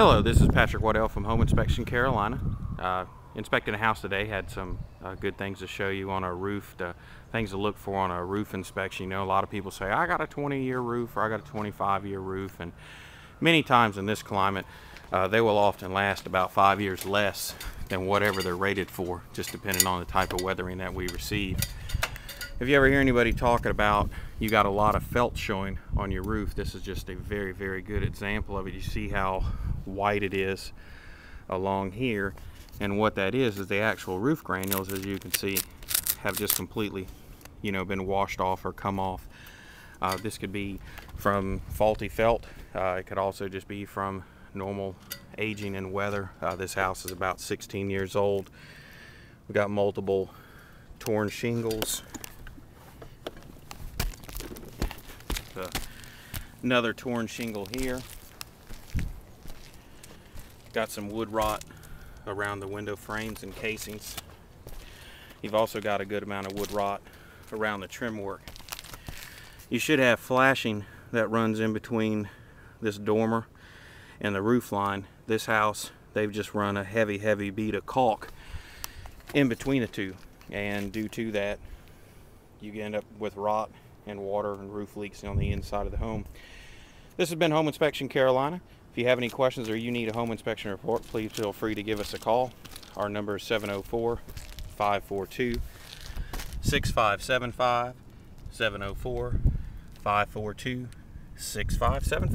Hello, this is Patrick Waddell from Home Inspection Carolina. Inspecting a house today, had some good things to show you on our roof, things to look for on a roof inspection. You know, a lot of people say, I got a 20-year roof or I got a 25-year roof, and many times in this climate, they will often last about 5 years less than whatever they're rated for, just depending on the type of weathering that we receive. If you ever hear anybody talking about you got a lot of felt showing on your roof, this is just a very, very good example of it. You see how white it is along here, and what that is the actual roof granules, as you can see, have just completely, been washed off or come off. This could be from faulty felt. It could also just be from normal aging and weather. This house is about 16 years old. We got multiple torn shingles. Another torn shingle here. Got some wood rot around the window frames and casings. You've also got a good amount of wood rot around the trim work. You should have flashing that runs in between this dormer and the roof line. This house, they've just run a heavy bead of caulk in between the two, and due to that, you end up with rot and water and roof leaks on the inside of the home. This has been Home Inspection Carolina. If you have any questions or you need a home inspection report, please feel free to give us a call. Our number is 704-542-6575, 704-542-6575.